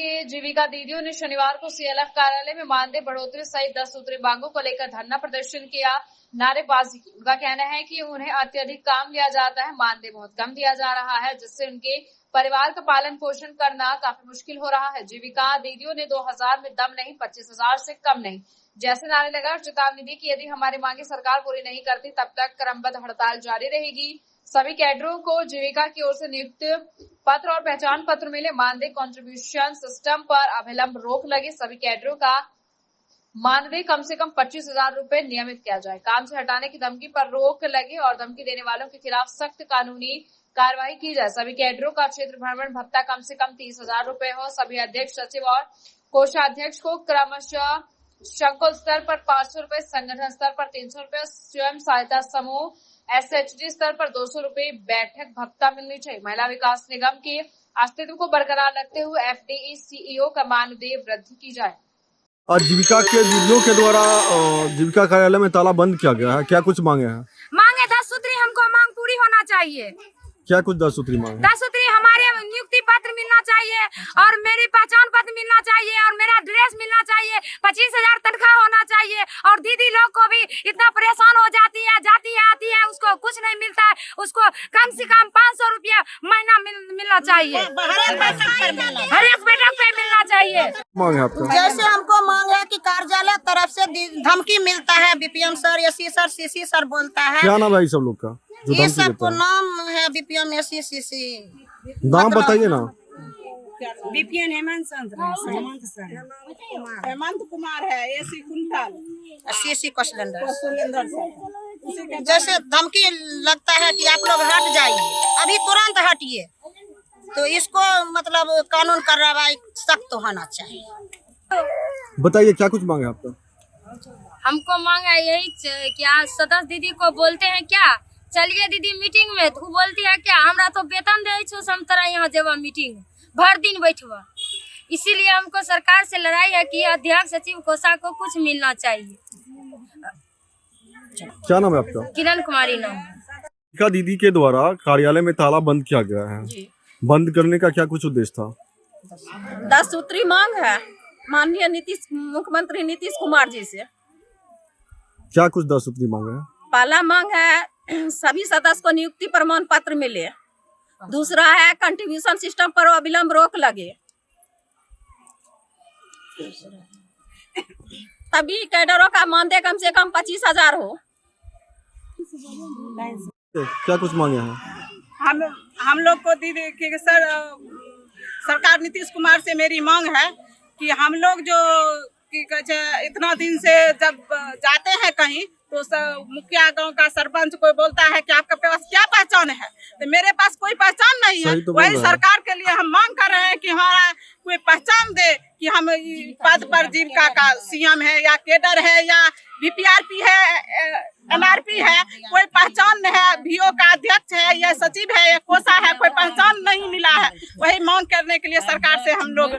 के जीविका दीदियों ने शनिवार को सीएलएफ कार्यालय में मानदेय बढ़ोतरी सहित 10 सूत्री मांगों को लेकर धरना प्रदर्शन किया, नारेबाजी की। उनका कहना है कि उन्हें अत्यधिक काम लिया जाता है, मानदेय बहुत कम दिया जा रहा है, जिससे उनके परिवार का पालन पोषण करना काफी मुश्किल हो रहा है। जीविका दीदियों ने 2000 में दम नहीं, 25,000 से कम नहीं जैसे नारे लगाए और चेतावनी दी कि यदि हमारी मांगे सरकार पूरी नहीं करती तब तक क्रमबद्ध हड़ताल जारी रहेगी। सभी कैडरों को जीविका की ओर से नियुक्त पत्र और पहचान पत्र मिले, मानदेय कंट्रीब्यूशन सिस्टम पर अभिलंब रोक लगे, सभी कैडरों का मानदेय कम से कम 25,000 रुपए नियमित किया जाए, काम से हटाने की धमकी पर रोक लगे और धमकी देने वालों के खिलाफ सख्त कानूनी कार्रवाई की जाए। सभी कैडरों का क्षेत्र भ्रमण भत्ता कम से कम 30,000 रुपए हो। सभी अध्यक्ष, सचिव और कोषाध्यक्ष को क्रमशः शंकुल स्तर पर 500 रुपए, संगठन स्तर पर 300 रुपए, स्वयं सहायता समूह एसएचजी स्तर पर 200 रुपए बैठक भत्ता मिलनी चाहिए। महिला विकास निगम के अस्तित्व को बरकरार रखते हुए एफडीई सीईओ का मानदेय वृद्धि की जाए। और जीविका के दीदियों के द्वारा जीविका कार्यालय में ताला बंद किया गया है, क्या कुछ मांगे हैं? मांगे 10 सूत्री, हमको मांग पूरी होना चाहिए। क्या कुछ 10 सूत्री मांगे? 10 सूत्री हमारे नियुक्ति पत्र मिलना चाहिए और मेरी पहचान पत्र मिलना चाहिए और मेरा ड्रेस मिलना चाहिए, 25,000 तनख्वाह होना चाहिए। और दीदी लोग को भी इतना परेशान हो जाती है, जाती है आती है, उसको कुछ नहीं मिलता है, उसको कम से कम 500 रुपया महीना मिलना चाहिए, हर एक बैठक पे मिलना चाहिए। मांग है आपका? जैसे हमको मांग है कि कार्यालय तरफ से धमकी मिलता है, BPM sir, SC sir, CC sir बोलता है। क्या नाम है सब लोग का? ये सबको नाम है बीपीएम, एससी, सीसी। नाम बताइए ना। बीपीएन हेमंत कुमार है, एसी कुंटल, सीसी कोशलेंडर। जैसे धमकी लगता है कि आप लोग हट जाइए, अभी तुरंत हटिए, तो इसको मतलब कानून कार्रवाई सख्त होना चाहिए। बताइए क्या कुछ मांग है आपका? हमको मांग है यही कि आज सदस्य दीदी को बोलते हैं क्या चलिए दीदी मीटिंग में, तो बोलती है क्या हमरा तो वेतन दे छो हम तरह यहाँ जेबा मीटिंग भर दिन बैठवा। इसीलिए हमको सरकार से लड़ाई है कि अध्यक्ष, सचिव, कोषा को कुछ मिलना चाहिए। क्या नाम है आपका? किरण कुमारी नाम। जीविका दीदी के द्वारा कार्यालय में ताला बंद किया गया है, बंद करने का क्या कुछ उद्देश्य था? 10 सूत्री मांग है माननीय मुख्यमंत्री नीतीश कुमार जी से। क्या कुछ 10 सूत्री मांग है? पहला मांग है सभी सदस्य को नियुक्ति प्रमाण पत्र मिले। दूसरा है कंट्रीब्यूशन सिस्टम पर अविलंब रोक लगे। तभी कैडरों का मानदेय कम से कम 25,000 हो। क्या कुछ मांगे हैं? हम लोग को दीदी कि सरकार नीतीश कुमार से मेरी मांग है कि हम लोग जो इतना दिन से जब जाते हैं कहीं तो मुखिया गांव का सरपंच कोई बोलता है कि आपके पास क्या पहचान है, तो मेरे पास कोई पहचान नहीं है। वही सरकार के लिए हम मांग कर रहे हैं कि हमारा कोई पहचान दे कि हम पद पर जीविका का सीएम है या केडर है या बीपीआरपी है, एमआरपी है, कोई पहचान नहीं है, बीओ का अध्यक्ष है या सचिव है या कोषा है, कोई पहचान नहीं मिला है। वही मांग करने के लिए सरकार से हम लोग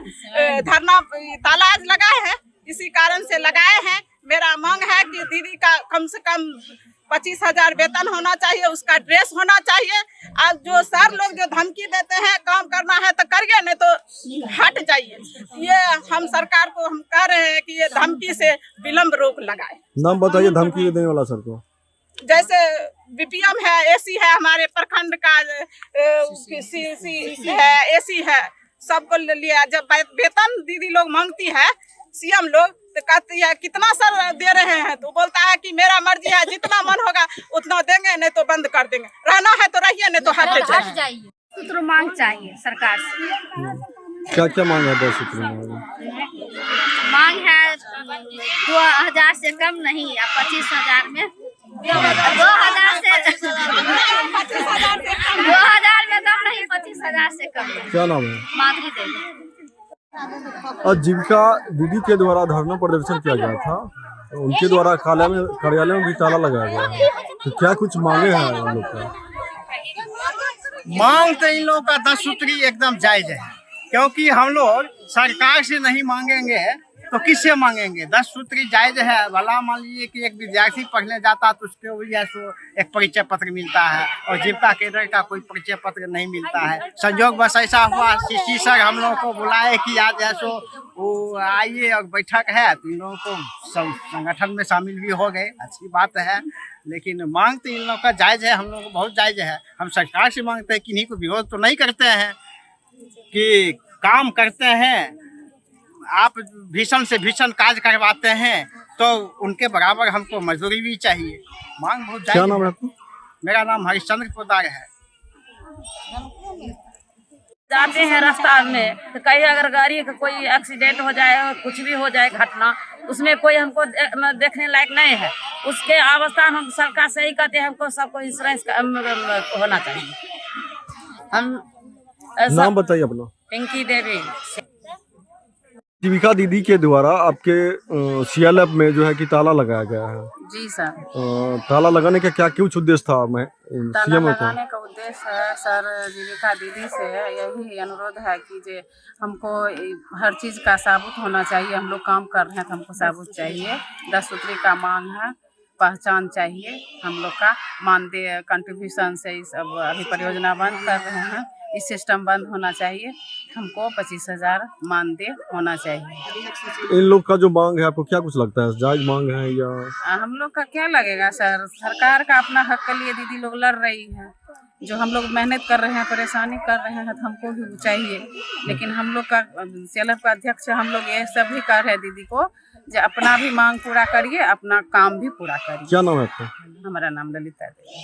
धरना ताला आज लगाए हैं, इसी कारण से लगाए हैं। मेरा मांग है कि दीदी का कम से कम 25,000 वेतन होना चाहिए, उसका ड्रेस होना चाहिए। आज जो सर लोग जो धमकी देते हैं काम करना है तो करिए, नहीं तो हट जाइए। ये हम सरकार को हम कह रहे हैं कि ये धमकी से विलंब रोक लगाए। नाम बताइए धमकी देने वाला सर को। जैसे बीपीएम है, एसी है, हमारे प्रखंड का सीसी है, एसी है, सबको लिया। जब वेतन दीदी लोग मांगती है सीएम लोग तो कहती है कितना सर दे रहे हैं, तो बोलता है कि मेरा मर्जी है, जितना मन होगा उतना देंगे, नहीं तो बंद कर देंगे, रहना है तो रहिए, नहीं तो हट जाइए। सूत्र मांग चाहिए सरकार से। क्या क्या मांग है 10 सूत्री में? मांग है 2,000 से कम नहीं या 25,000 में 2,000 में कम नहीं, 25,000 से कम। क्या नाम है? माधुरी देवी। और जीविका दीदी के द्वारा धरना प्रदर्शन किया गया था, उनके द्वारा कार्यालय में भी ताला लगाया गया, तो क्या कुछ मांगे हैं इन लोग का? मांग तो इन लोगों का 10 सूत्री एकदम जायज है, क्योंकि हम लोग सरकार से नहीं मांगेंगे तो किससे मांगेंगे? 10 सूत्री जायज है। भला मान लीजिए कि एक विद्यार्थी पढ़ने जाता तो उसके वजह से एक परिचय पत्र मिलता है और जीविका केंद्र का कोई परिचय पत्र नहीं मिलता है। संयोग बस ऐसा हुआ सीसी सर हम लोगों को बुलाए कि आज ऐसो वो आइए और बैठक है, तो इन लोगों को संगठन में शामिल भी हो गए, अच्छी बात है। लेकिन मांग तो इन लोगों का जायज है, हम लोगों को बहुत जायज है। हम सरकार से मांगते हैं कि इन्हीं को विरोध तो नहीं करते हैं, कि काम करते हैं, आप भीषण से भीषण काज करवाते हैं तो उनके बराबर हमको मजदूरी भी चाहिए। मांग बहुत क्या जायज नाम है है। आपका? मेरा नाम हरिश्चंद्र पोदार है। जाते हैं रास्ता में तो कहीं अगर गाड़ी का कोई एक्सीडेंट हो जाए और कुछ भी हो जाए घटना, उसमें कोई हमको देखने लायक नहीं है। उसके अवस्था हम सरकार से ही कहते हैं हमको सबको इंश्योरेंस होना चाहिए। हम नाम बताइए अपना। पिंकी देवी। जीविका दीदी के द्वारा आपके CLF में जो है कि ताला लगाया गया है। जी सर। ताला लगाने का क्या कुछ उद्देश्य था? मैं ताला सीएम का लगाने का उद्देश्य है सर, जीविका दीदी से यही अनुरोध है कि जे हमको हर चीज़ का साबुत होना चाहिए। हम लोग काम कर रहे हैं तो हमको साबुत चाहिए। 10 सूत्री का मांग है, पहचान चाहिए हम लोग का, मानदेय कंट्रीब्यूशन से इस अब अभी परियोजना बंद कर रहे हैं, इस सिस्टम बंद होना चाहिए। हमको 25,000 मानदेय होना चाहिए। इन लोग का जो मांग है आपको क्या कुछ लगता है, जायज मांग है या? हम लोग का क्या लगेगा सर, सरकार का अपना हक के लिए दीदी लोग लड़ रही है। जो हम लोग मेहनत कर रहे हैं, परेशानी कर रहे हैं, तो हमको भी चाहिए। लेकिन हम लोग का CLF का अध्यक्ष हम लोग ये सब भी कर रहे हैं दीदी को, जो अपना भी मांग पूरा करिए, अपना काम भी पूरा करिए। क्या नाम है आपका? हमारा नाम ललिता देवी।